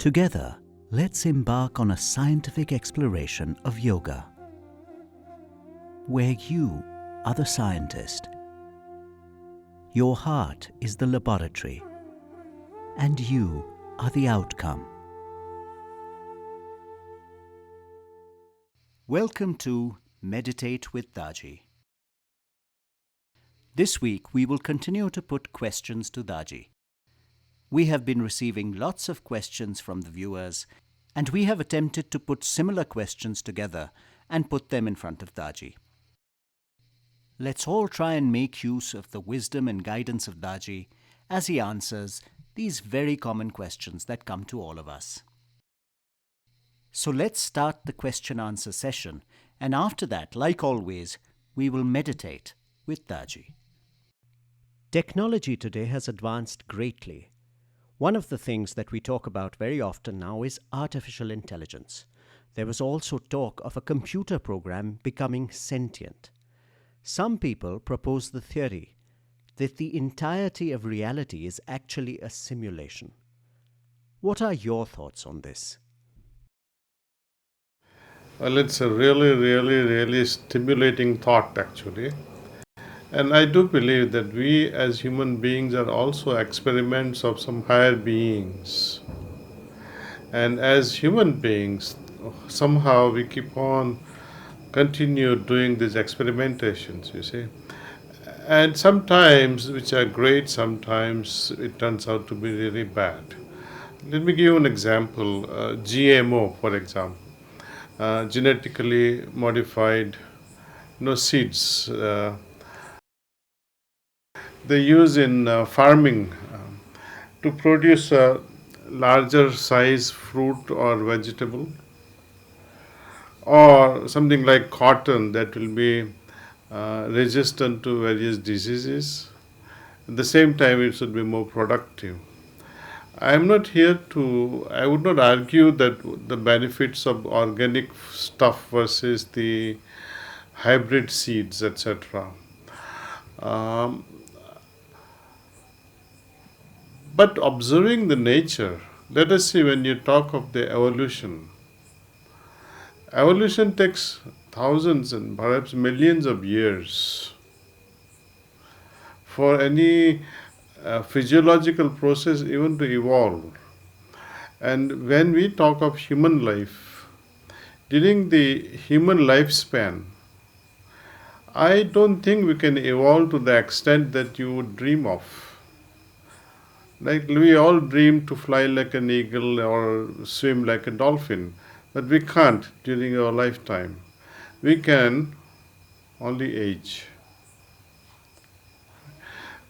Together, let's embark on a scientific exploration of yoga, where you are the scientist, your heart is the laboratory, and you are the outcome. Welcome to Meditate with Daaji. This week we will continue to put questions to Daaji. We have been receiving lots of questions from the viewers, and we have attempted to put similar questions together and put them in front of Daaji. Let's all try and make use of the wisdom and guidance of Daaji as he answers these very common questions that come to all of us. So let's start the question-answer session, and after that, like always, we will meditate with Daaji. Technology today has advanced greatly. One of the things that we talk about very often now is artificial intelligence. There was also talk of a computer program becoming sentient. Some people propose the theory that the entirety of reality is actually a simulation. What are your thoughts on this? Well, it's a really stimulating thought, actually. And I do believe that we as human beings are also experiments of some higher beings. And as human beings, somehow we keep on continue doing these experimentations, you see. And sometimes, which are great, sometimes it turns out to be really bad. Let me give you an example. GMO, for example, genetically modified, seeds. They use in farming to produce a larger size fruit or vegetable, or something like cotton that will be resistant to various diseases. At the same time, it should be more productive. I would not argue that the benefits of organic stuff versus the hybrid seeds, etc. Um, but observing the nature, let us see, when you talk of the evolution takes thousands and perhaps millions of years for any physiological process even to evolve. And when we talk of human life, during the human lifespan, I don't think we can evolve to the extent that you would dream of. Like we all dream to fly like an eagle or swim like a dolphin, but we can't during our lifetime. We can only age.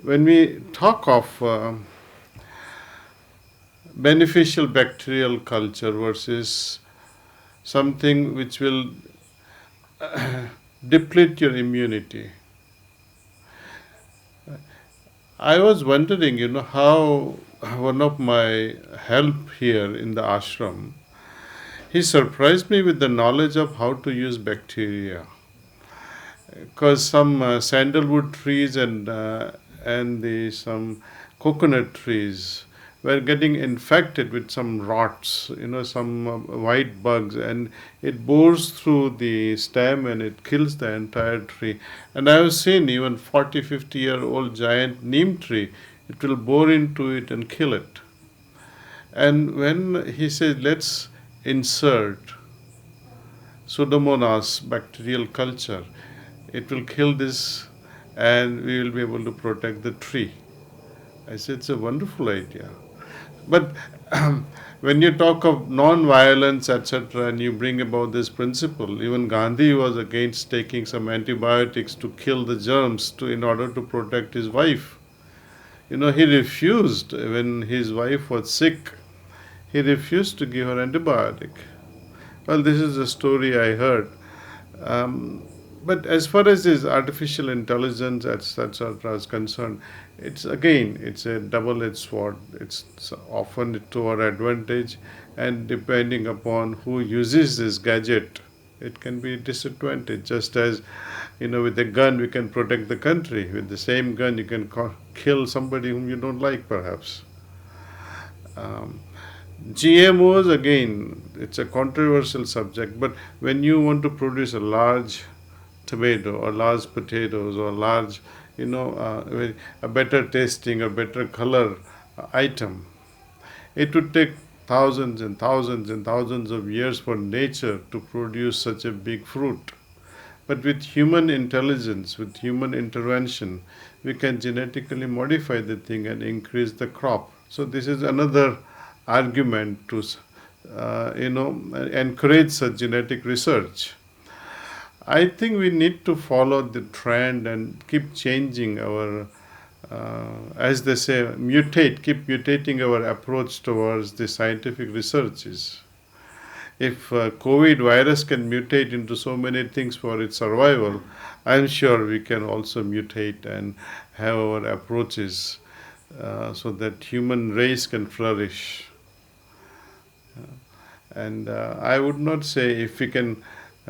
When we talk of beneficial bacterial culture versus something which will deplete your immunity, I was wondering, how one of my help here in the ashram, he surprised me with the knowledge of how to use bacteria. Because some sandalwood trees and some coconut trees were getting infected with some rots, some white bugs, and it bores through the stem and it kills the entire tree. And I have seen even 40, 50-year-old giant neem tree, it will bore into it and kill it. And when he said, let's insert Pseudomonas bacterial culture, it will kill this and we will be able to protect the tree. I said, it's a wonderful idea. But when you talk of non-violence, etc., and you bring about this principle, even Gandhi was against taking some antibiotics to kill the germs in order to protect his wife. He refused when his wife was sick. He refused to give her antibiotic. Well, this is a story I heard. But as far as this artificial intelligence, etc., is concerned, it's a double-edged sword. It's often to our advantage, and depending upon who uses this gadget, it can be disadvantage. Just as, with a gun we can protect the country. With the same gun you can kill somebody whom you don't like, perhaps. GMOs, again, it's a controversial subject, but when you want to produce a large tomato or large potatoes or large, a better tasting or better color item, it would take thousands and thousands and thousands of years for nature to produce such a big fruit. But with human intelligence, with human intervention, we can genetically modify the thing and increase the crop. So this is another argument to, encourage such genetic research. I think we need to follow the trend and keep changing our, as they say, keep mutating our approach towards the scientific researches. If COVID virus can mutate into so many things for its survival, I'm sure we can also mutate and have our approaches so that human race can flourish. And I would not say if we can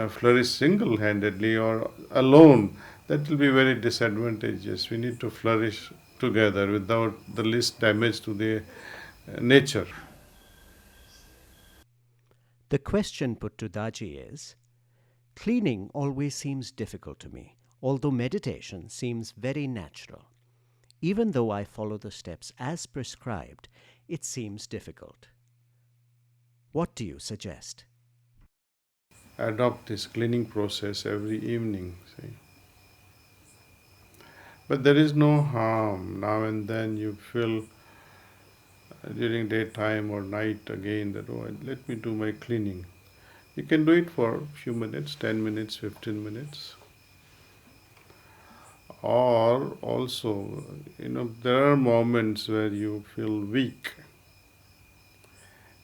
flourish single-handedly or alone, that will be very disadvantageous. We need to flourish together without the least damage to the nature. The question put to Daaji is, cleaning always seems difficult to me, although meditation seems very natural. Even though I follow the steps as prescribed, it seems difficult. What do you suggest? Adopt this cleaning process every evening. See? But there is no harm. Now and then you feel during daytime or night again that, oh, let me do my cleaning. You can do it for a few minutes, 10 minutes, 15 minutes. Or also, there are moments where you feel weak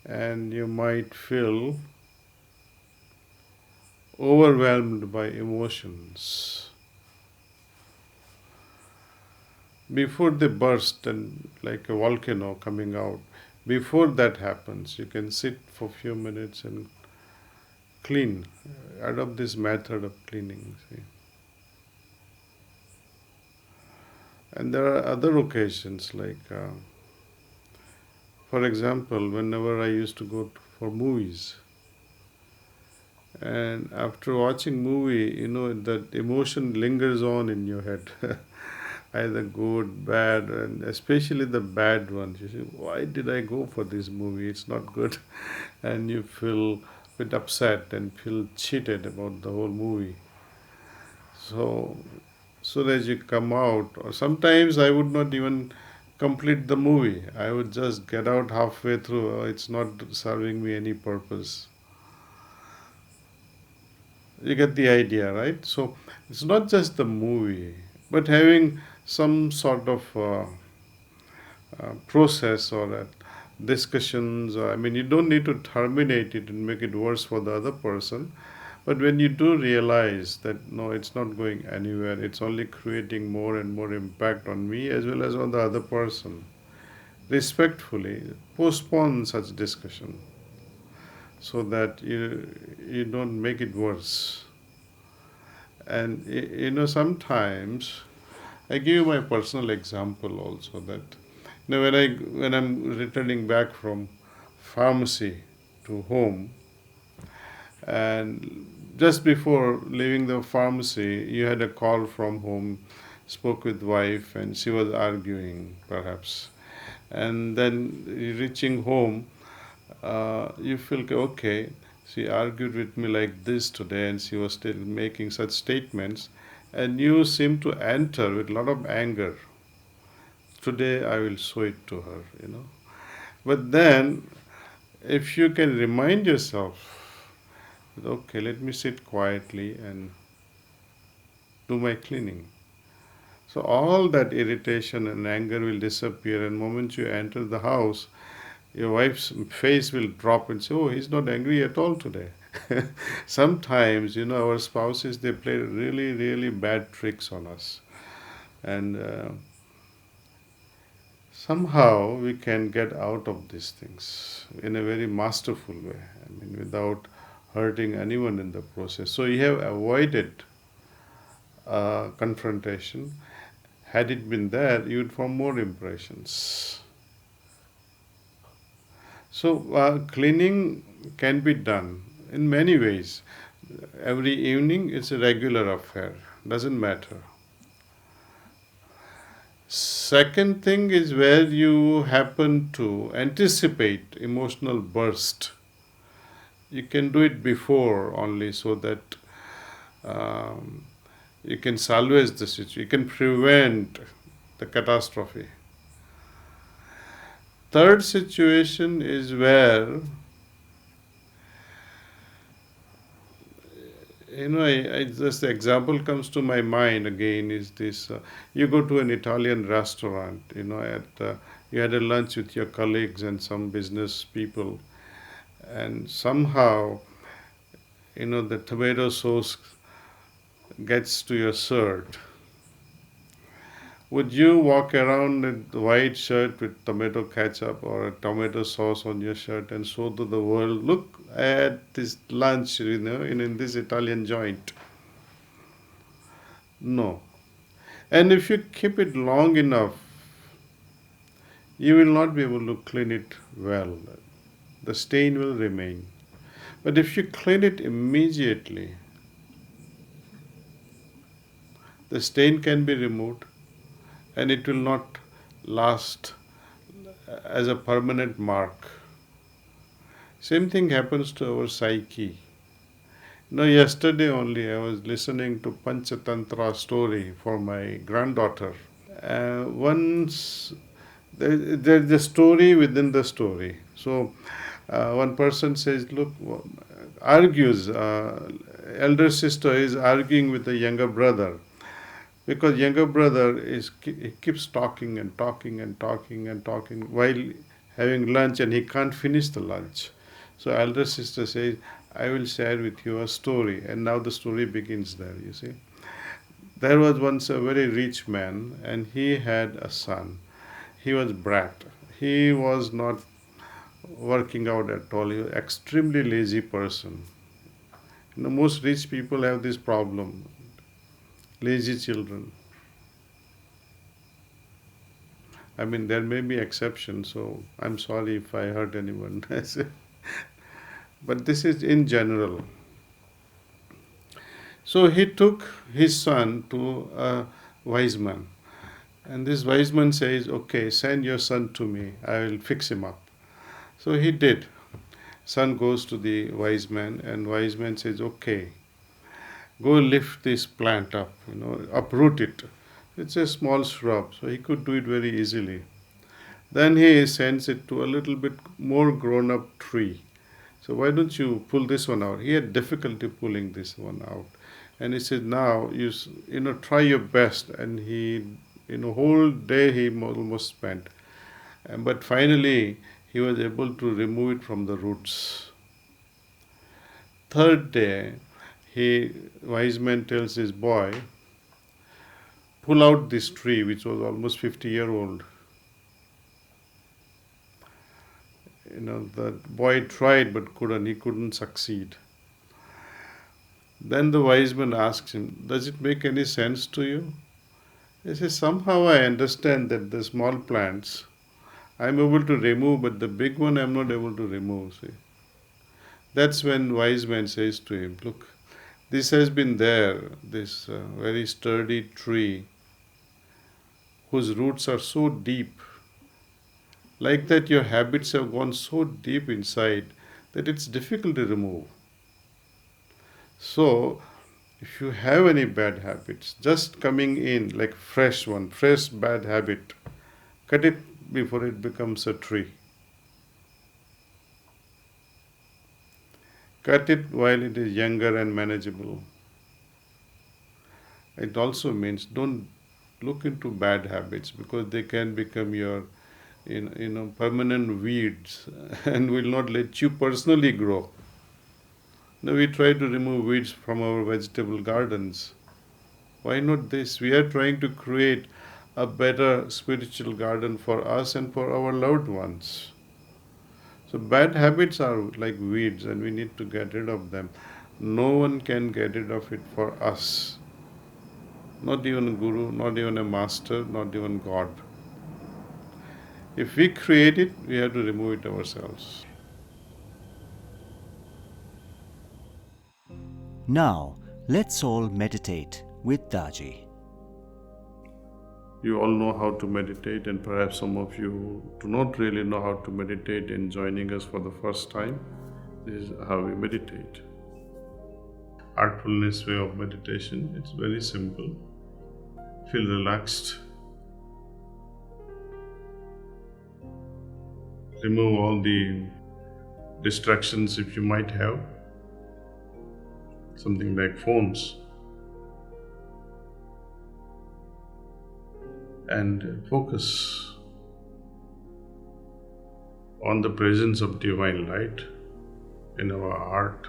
and you might feel overwhelmed by emotions. Before they burst and like a volcano coming out, before that happens, you can sit for a few minutes and clean. Adopt this method of cleaning. See. And there are other occasions like, for example, whenever I used to go for movies, and after watching movie, that emotion lingers on in your head, either good, bad, and especially the bad ones. You say, why did I go for this movie? It's not good, and you feel a bit upset and feel cheated about the whole movie. So, soon as you come out, or sometimes I would not even complete the movie. I would just get out halfway through. Oh, it's not serving me any purpose. You get the idea, right? So it's not just the movie, but having some sort of process or discussions. Or, I mean, you don't need to terminate it and make it worse for the other person. But when you do realize that no, it's not going anywhere, it's only creating more and more impact on me as well as on the other person, respectfully postpone such discussion so that you don't make it worse. And sometimes I give you my personal example also that when I'm returning back from pharmacy to home, and just before leaving the pharmacy, you had a call from home, spoke with wife, and she was arguing perhaps, and then reaching home, you feel okay. She argued with me like this today, and she was still making such statements, and you seem to enter with a lot of anger. Today I will show it to her. But then, if you can remind yourself, okay, let me sit quietly and do my cleaning. So all that irritation and anger will disappear, and moment you enter the house, your wife's face will drop and say, "Oh, he's not angry at all today." Sometimes, our spouses they play really, really bad tricks on us, and somehow we can get out of these things in a very masterful way. I mean, without hurting anyone in the process. So you have avoided confrontation. Had it been there, you would form more impressions. So cleaning can be done in many ways. Every evening it's a regular affair, doesn't matter. Second thing is where you happen to anticipate emotional burst. You can do it before only so that um, you can salvage the situation, you can prevent the catastrophe. Third situation is where, I just the example comes to my mind again is this: you go to an Italian restaurant, you had a lunch with your colleagues and some business people, and somehow the tomato sauce gets to your shirt. Would you walk around in the white shirt with tomato ketchup or a tomato sauce on your shirt and show to the world, look, I had this lunch, in this Italian joint? No. And if you keep it long enough, you will not be able to clean it well. The stain will remain. But if you clean it immediately, the stain can be removed and it will not last as a permanent mark. Same thing happens to our psyche. Yesterday only I was listening to Panchatantra story for my granddaughter. Once there's a story within the story. So one person says, look, argues, elder sister is arguing with the younger brother because younger brother he keeps talking and talking and talking and talking while having lunch and he can't finish the lunch. So elder sister says, I will share with you a story, and now the story begins there, you see. There was once a very rich man and he had a son. He was brat. He was not working out at all. He was extremely lazy person. Most rich people have this problem. Lazy children. I mean, there may be exceptions, so I'm sorry if I hurt anyone. But this is in general. So he took his son to a wise man. And this wise man says, okay, send your son to me. I will fix him up. So he did. Son goes to the wise man, and wise man says, okay, go lift this plant up, uproot it. It's a small shrub, so he could do it very easily. Then he sends it to a little bit more grown up tree. So why don't you pull this one out? He had difficulty pulling this one out. And he said, now try your best. And he, whole day he almost spent. But finally, he was able to remove it from the roots. Third day, wise man tells his boy, pull out this tree, which was almost 50-year-old. The boy tried but he couldn't succeed. Then the wise man asks him, does it make any sense to you? He says, somehow I understand that the small plants I'm able to remove, but the big one I'm not able to remove. See? That's when wise man says to him, look, this has been there, this very sturdy tree whose roots are so deep. Like that, your habits have gone so deep inside that it's difficult to remove. So, if you have any bad habits, just coming in like fresh bad habit, cut it before it becomes a tree. Cut it while it is younger and manageable. It also means don't look into bad habits because they can become your permanent weeds and will not let you personally grow. Now we try to remove weeds from our vegetable gardens. Why not this? We are trying to create a better spiritual garden for us and for our loved ones. So bad habits are like weeds and we need to get rid of them. No one can get rid of it for us. Not even a guru, not even a master, not even God. If we create it, we have to remove it ourselves. Now, let's all meditate with Daaji. You all know how to meditate, and perhaps some of you do not really know how to meditate and joining us for the first time. This is how we meditate. Artfulness way of meditation. It's very simple. Feel relaxed. Remove all the distractions if you might have. Something like phones. And focus on the presence of divine light in our heart.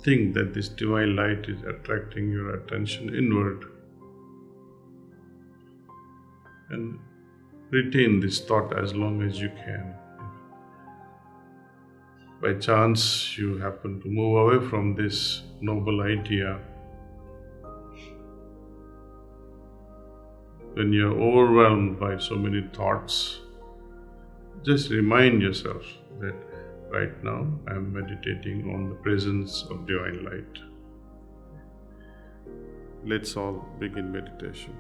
Think that this divine light is attracting your attention inward. And retain this thought as long as you can. By chance you happen to move away from this noble idea, when you're overwhelmed by so many thoughts, just remind yourself that right now I am meditating on the presence of divine light. Let's all begin meditation.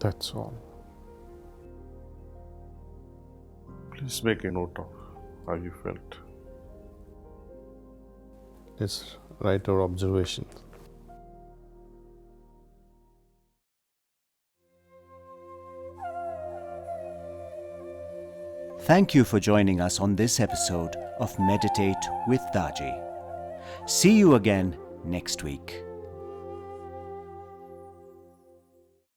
That's all. Please make a note of how you felt. Let's write our observations. Thank you for joining us on this episode of Meditate with Daaji. See you again next week.